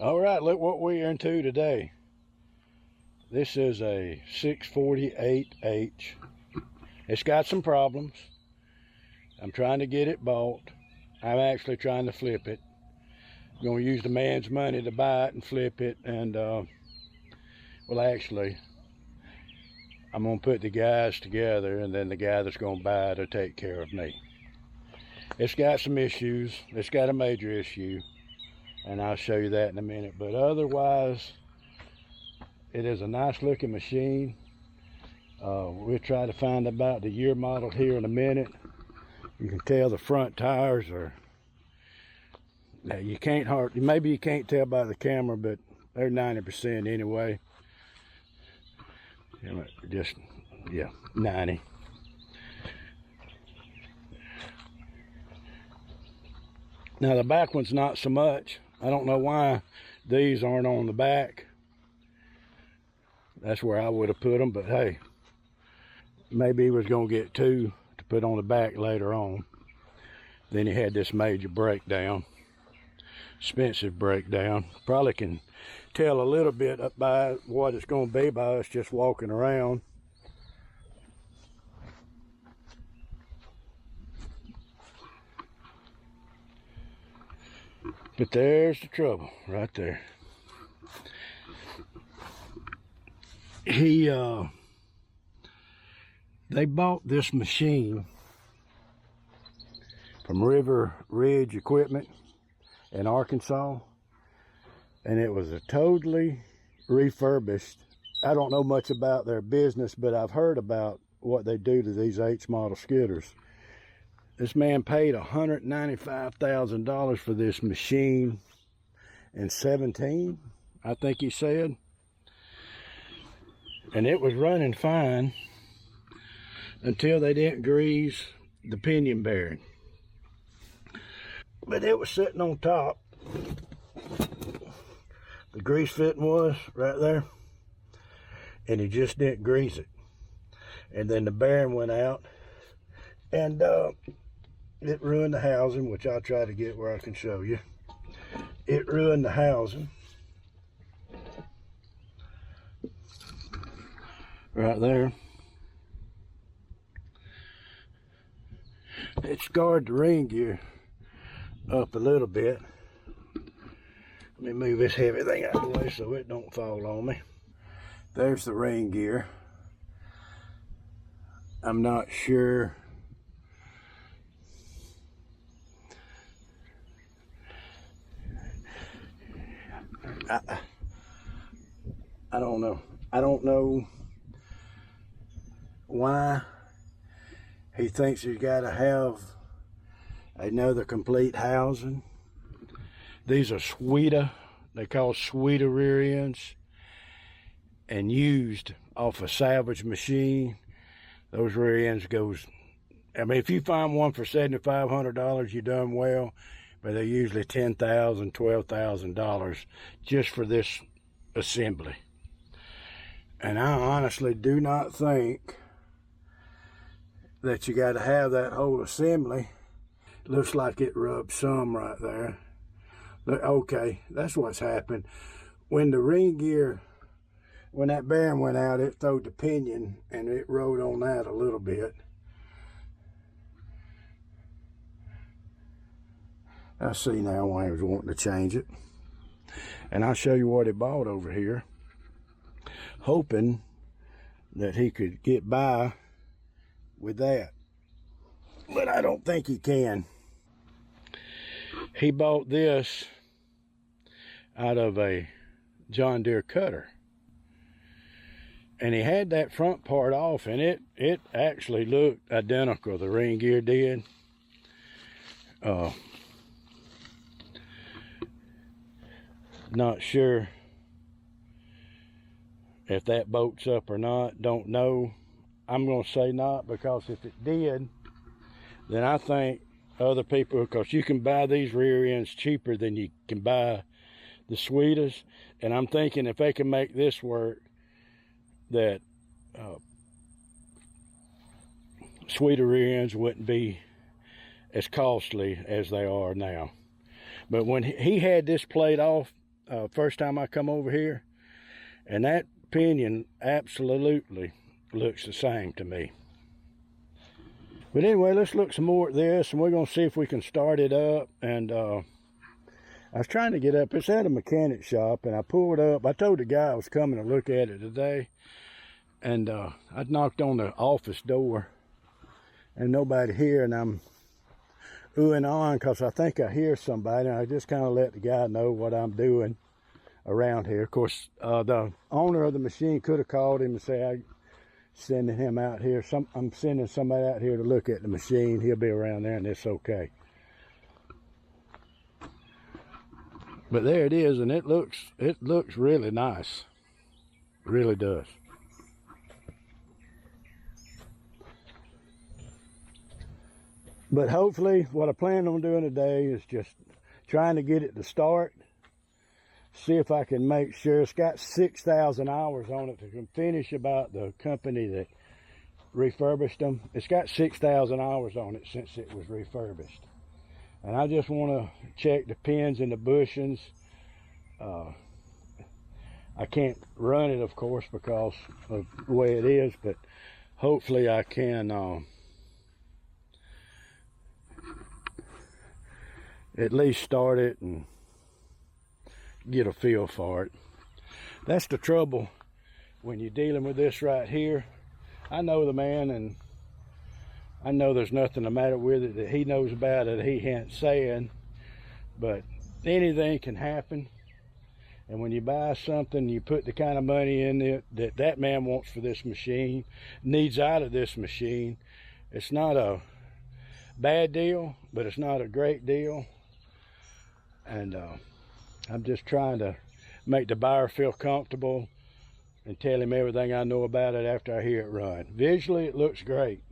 All right, look what we're into today. This is a 648H. It's got some problems. I'm trying to get it bought. I'm actually trying to flip it. I'm going to use the man's money to buy it and flip it. And, well, actually, I'm going to put the guys together, and then the guy that's going to buy it will take care of me. It's got some issues. It's got a major issue, and I'll show you that in a minute. But otherwise, it is a nice looking machine. We'll try to find about the year model here in a minute. You can tell the front tires are, you can't hardly, maybe you can't tell by the camera, but they're 90% anyway. Just, yeah, 90. Now the back one's not so much. I don't know why these aren't on the back. That's where I would have put them, but hey, maybe he was going to get two to put on the back later on. Then he had this major breakdown, expensive breakdown. Probably can tell a little bit by what it's going to be by us just walking around. But there's the trouble right there. They bought this machine from River Ridge Equipment in Arkansas, and it was a totally refurbished. I don't know much about their business, but I've heard about what they do to these H model skidders. This man paid $195,000 for this machine in 17, I think he said. And it was running fine until they didn't grease the pinion bearing. But it was sitting on top. The grease fitting was right there. And he just didn't grease it. And then the bearing went out. And it ruined the housing, which I'll try to get where I can show you. It ruined the housing. Right there. It scarred the ring gear up a little bit. Let me move this heavy thing out of the way so it don't fall on me. There's the ring gear. I'm not sure. I don't know. I don't know why he thinks he's got to have another complete housing. These are Sweeta. They call Sweeta rear ends, and used off a salvage machine. Those rear ends goes, I mean, if you find one for $7,500, you done well, but they're usually $10,000, $12,000 just for this assembly. And I honestly do not think that you got to have that whole assembly. Looks like it rubbed some right there. Okay, that's what's happened. When the ring gear, when that bearing went out, it throwed the pinion and it rode on that a little bit. I see now why he was wanting to change it. And I'll show you what he bought over here, hoping that he could get by with that. But I don't think he can. He bought this out of a John Deere cutter. And he had that front part off, and it actually looked identical, the ring gear did. Not sure if that bolts up or not, don't know. I'm going to say not, because if it did, then I think other people, because you can buy these rear ends cheaper than you can buy the Sweetas, and I'm thinking if they can make this work, that Sweeta rear ends wouldn't be as costly as they are now. But when he had this plate off, first time I come over here, and that pinion absolutely looks the same to me. But anyway, let's look some more at this, and we're going to see if we can start it up. And I was trying to get up. It's at a mechanic shop, and I pulled up. I told the guy I was coming to look at it today, and I knocked on the office door, and nobody here, and I'm oohing on because I think I hear somebody, and I just kind of let the guy know what I'm doing around here. Of course, the owner of the machine could have called him and said, I'm sending him out here. I'm sending somebody out here to look at the machine. He'll be around there, and it's okay. But there it is, and it looks really nice. It really does. But hopefully, what I plan on doing today is just trying to get it to start. See if I can make sure. It's got 6,000 hours on it to finish about the company that refurbished them. It's got 6,000 hours on it since it was refurbished. And I just want to check the pins and the bushings. I can't run it, of course, because of the way it is, but hopefully I can at least start it and get a feel for it. That's the trouble when you're dealing with this right here. I know the man, and I know there's nothing the matter with it that he knows about it he ain't saying, but anything can happen. And when you buy something, you put the kind of money in it that that man wants for this machine, needs out of this machine. It's not a bad deal, but it's not a great deal. And I'm just trying to make the buyer feel comfortable and tell him everything I know about it after I hear it run. Visually, it looks great.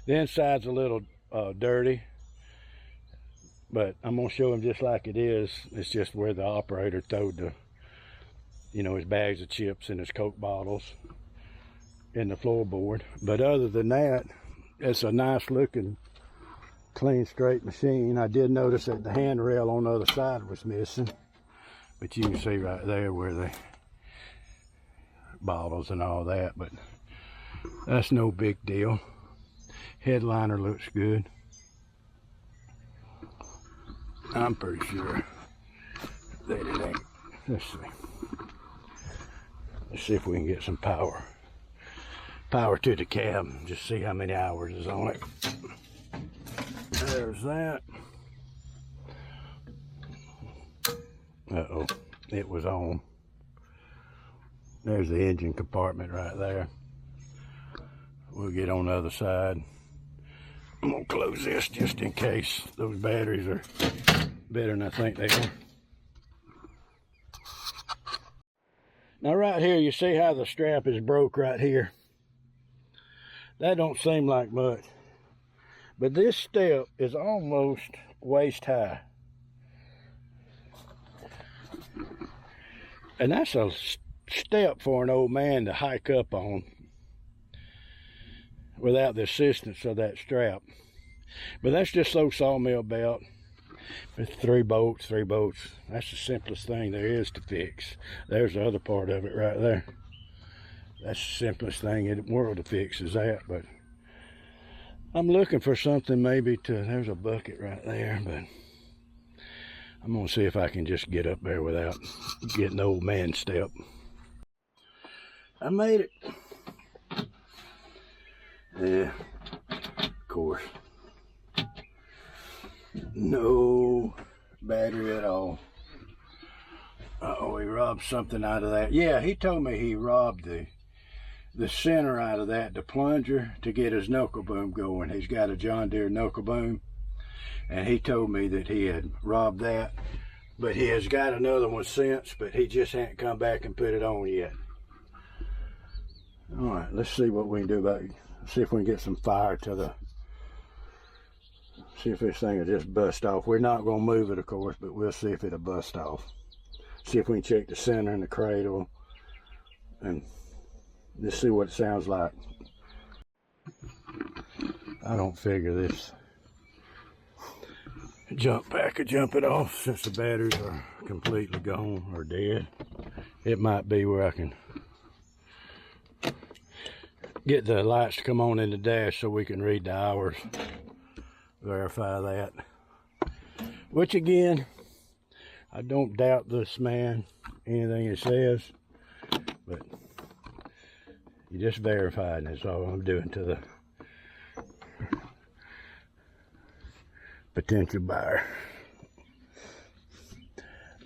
The inside's a little dirty, but I'm gonna show him just like it is. It's just where the operator throwed the, his bags of chips and his Coke bottles in the floorboard. But other than that, it's a nice looking, clean, straight machine. I did notice that the handrail on the other side was missing, but you can see right there where the bottles and all that, but that's no big deal. Headliner looks good. I'm pretty sure that it ain't. Let's see. Let's see if we can get some power to the cab and just see how many hours is on it. There's that. Uh-oh, it was on. There's the engine compartment right there. We'll get on the other side. I'm gonna close this just in case. Those batteries are better than I think they are. Now right here, you see how the strap is broke right here? That don't seem like much, but this step is almost waist high. And that's a step for an old man to hike up on without the assistance of that strap. But that's just so sawmill belt. It's 3 bolts. That's the simplest thing there is to fix. There's the other part of it right there. That's the simplest thing in the world to fix is that. But I'm looking for something maybe there's a bucket right there, but I'm gonna see if I can just get up there without getting the old man step. I made it. Yeah, of course. No battery at all. Uh-oh, he robbed something out of that. Yeah, he told me he robbed the center out of that, the plunger, to get his knuckle boom going. He's got a John Deere knuckle boom, and he told me that he had robbed that, but he has got another one since, but he just hadn't come back and put it on yet. All right, let's see what we can do about it. See if we can get some fire to the, see if this thing will just bust off. We're not going to move it, of course, but we'll see if it'll bust off. See if we can check the center and the cradle and just see what it sounds like. I don't figure this jump pack and jump it off since the batteries are completely gone or dead. It might be where I can get the lights to come on in the dash so we can read the hours, verify that. Which again, I don't doubt this man, anything he says, but you just verifying is all I'm doing to the potential buyer.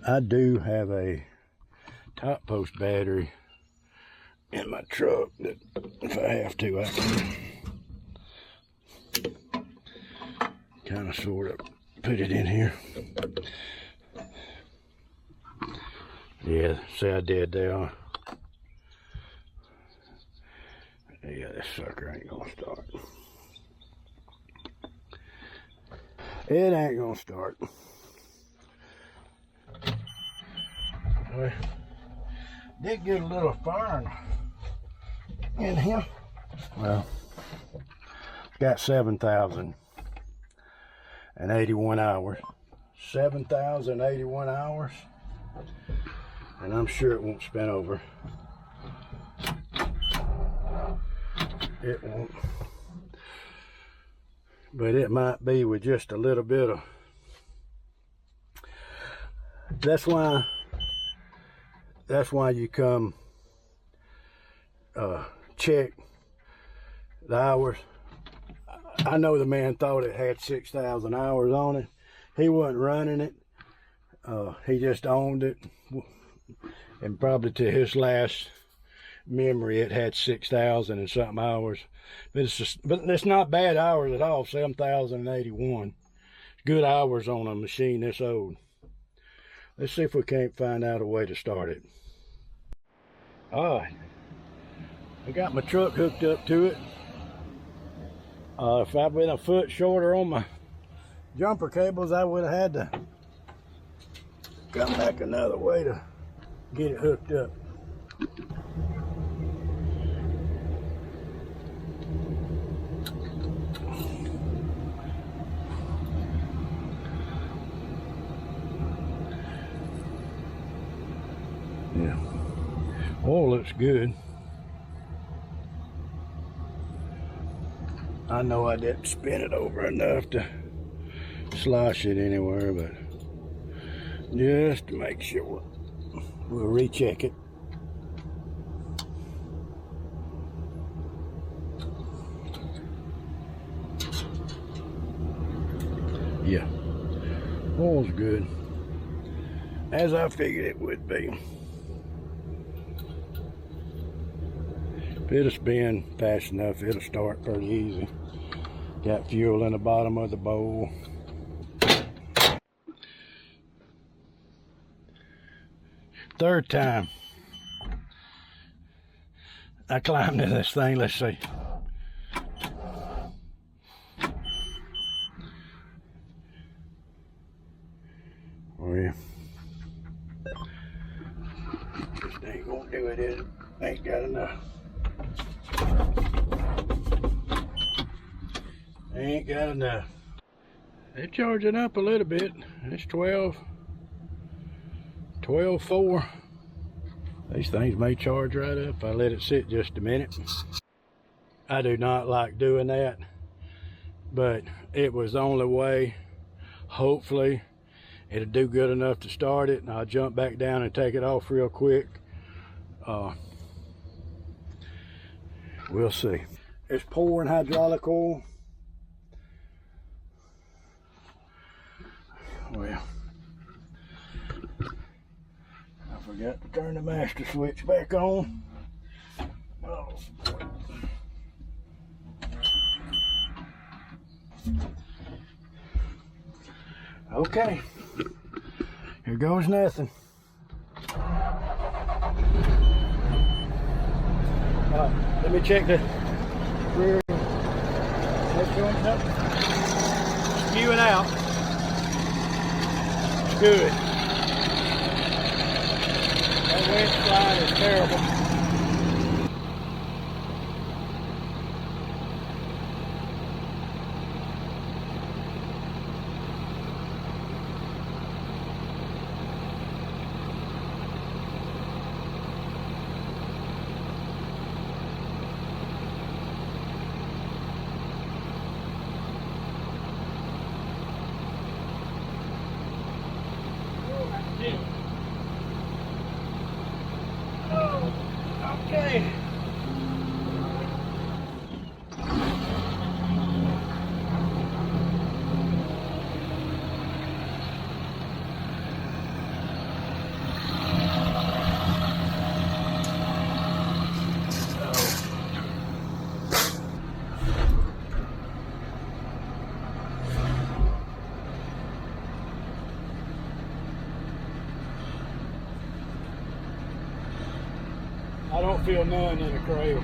I do have a top post battery in my truck that if I have to, I can kind of sort of put it in here. Yeah, see I did there. Yeah, this sucker ain't gonna start. It ain't gonna start. Well, did get a little fire in here. Well, it's got 7,081 hours. 7,081 hours. And I'm sure it won't spin over. It won't. But it might be with just a little bit of. That's why you come check the hours. I know the man thought it had 6,000 hours on it. He wasn't running it. He just owned it, and probably to his last memory it had 6,000 and something hours. But it's not bad hours at all. 7,081 good hours on a machine this old. Let's see if we can't find out a way to start it. All right, I got my truck hooked up to it. If I'd been a foot shorter on my jumper cables, I would have had to come back another way to get it hooked up. Yeah, oil looks good. I know I didn't spin it over enough to slosh it anywhere, but just to make sure, we'll recheck it. Yeah, oil's good, as I figured it would be. If it'll spin fast enough, it'll start pretty easy. Got fuel in the bottom of the bowl. Third time I climbed in this thing. Let's see. Oh yeah. Just ain't gonna do it. It ain't got enough. Ain't got enough. They're charging up a little bit. It's 12.4. These things may charge right up if I let it sit just a minute. I do not like doing that, but it was the only way. Hopefully it'll do good enough to start it, and I'll jump back down and take it off real quick. We'll see. It's pouring hydraulic oil. Well, I forgot to turn the master switch back on. Oh, boy. Okay, here goes nothing. Let me check the rear. That joint's up. Spewing out. It's good. That wet slide is terrible. Okay. I don't feel none in the cradle.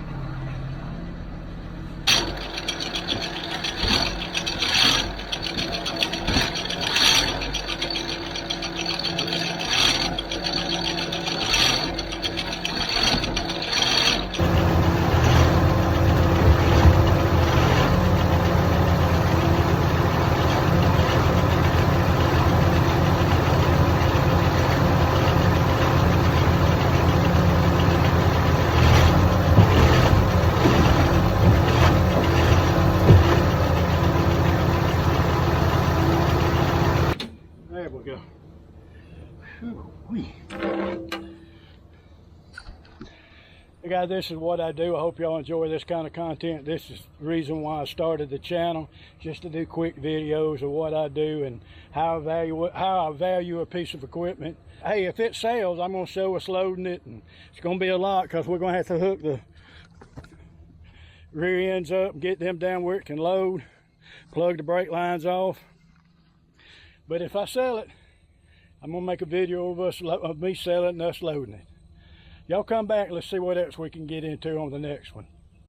There we go. Whew-wee. Hey guys, this is what I do. I hope y'all enjoy this kind of content. This is the reason why I started the channel, just to do quick videos of what I do and how I value a piece of equipment. Hey, if it sells, I'm going to show us loading it, and it's going to be a lot because we're going to have to hook the rear ends up and get them down where it can load, plug the brake lines off. But if I sell it, I'm going to make a video of me selling and us loading it. Y'all come back, let's see what else we can get into on the next one.